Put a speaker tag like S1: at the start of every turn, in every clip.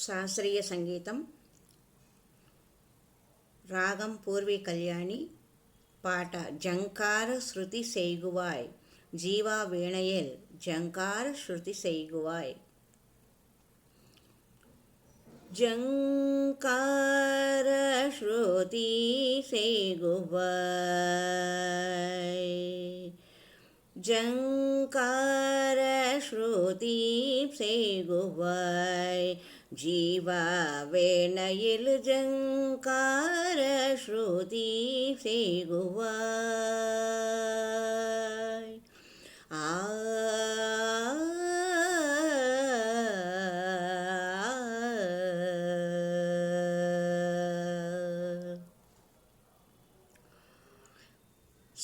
S1: శాస్త్రీయ సంగీతం. రాగం పూర్వీ కళ్యాణి. పాట జంకార శృతి செய்குவாய். ஜீவா வீணையில் ஜங்கார ஸ்ருதி செய்குவாய். ஜங்கார ஸ்ருதி செய்குவாய். ஜங்கார ஸ்ருதி செய்குவாய். ஜீவா வீணையில் ஜங்கார ஸ்ருதி செய்குவாய்.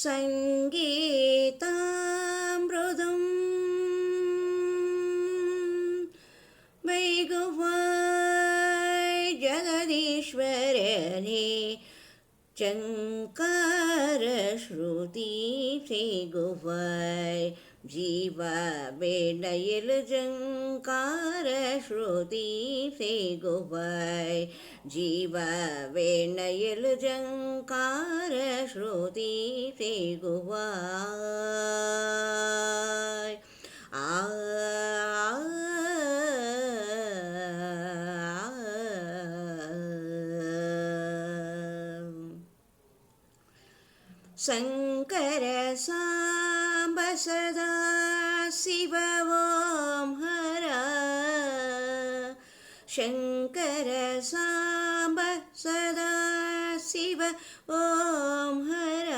S1: சங்கீதாம்ருதம் வைகுவாய் ஜகதீஸ்வரனே. ஜங்கார ஸ்ருதி செய்குவாய். ஜீவா வீணையில் ஜங்கார ஸ்ருதி செய்குவாய். ஜீவா வீணையில் ஜங்கார ஸ்ருதி செய்குவாய். சங்கர சாம்ப சதா சிவ ஓம் ஹர. சங்கர சாம்ப சதா சிவ ஓம் ஹர.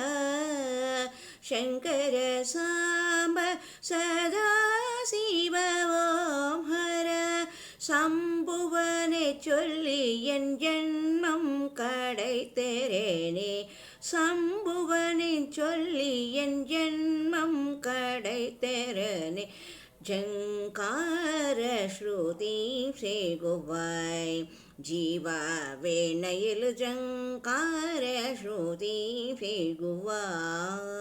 S1: சங்கர சாம்ப சதா சிவ ஓம் ஹர. சம்புவனை சொல்லி என் ஜன்மம் கடைத்தேரேனே. சம்புவனை சொல்லி என் ஜன்மம் கடைத்தேரேனே. ஜங்கார ஸ்ருதி செய்குவாய். ஜீவா வீணையில் ஜங்கார ஸ்ருதி செய்குவாய்.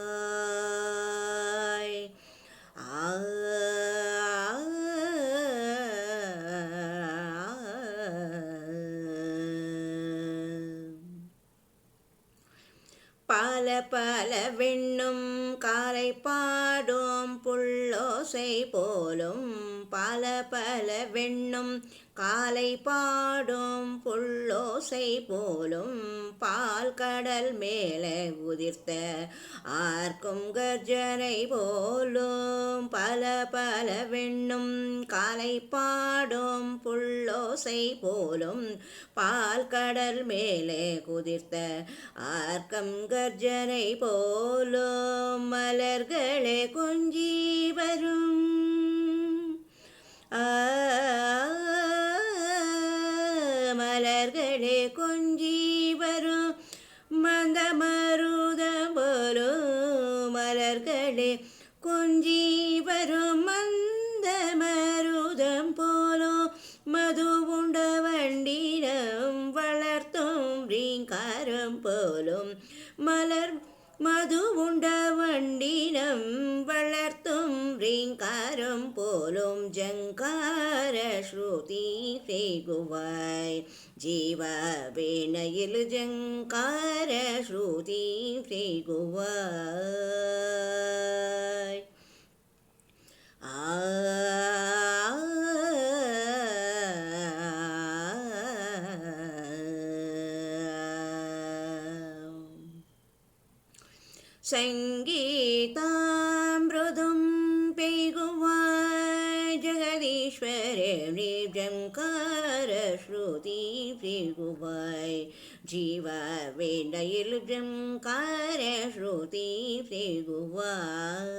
S1: பல பல வெண்ணும் காலை பாடும் புள்ளோசை போலும். பல பல வெண்ணும் காலை பாடும் புள்ளோசை போலும். பால் கடல் மேலே உதிர்த்த ஆர்க்கும் கர்ஜனை போலும். பல பல வெண்ணும் காலை பாடும் புள்ளோசை போலும். பால் கடல் மேலே குதிர்த்த ஆர்க்கம் கர்ஜனை போலும். மலர்களே கொஞ்சி வரும். மலர்களே கொஞ்சி வரும் மந்த மருதம் போலும். மலர்களே கொஞ்சி வரும் மந்த மருதம் போலும். மது உண்ட வண்டினம் வளர்த்தும் ரீங்காரம் போலும். மது உண்ட வண்டினம் வளர்த்தும் ரீங்காரம் போலும். ஜங்கார ஸ்ருதி செய்குவாய். ஜீவா வீணையில் ஜங்கார ஸ்ருதி செய்குவாய். சங்கீதாம்ருதம் பெய்குவாய். ஜகதீஸ்வரனே ஜங்கார ஸ்ருதி செய்குவாய். ஜீவா வீணையில் ஜங்கார ஸ்ருதி செய்குவாய்.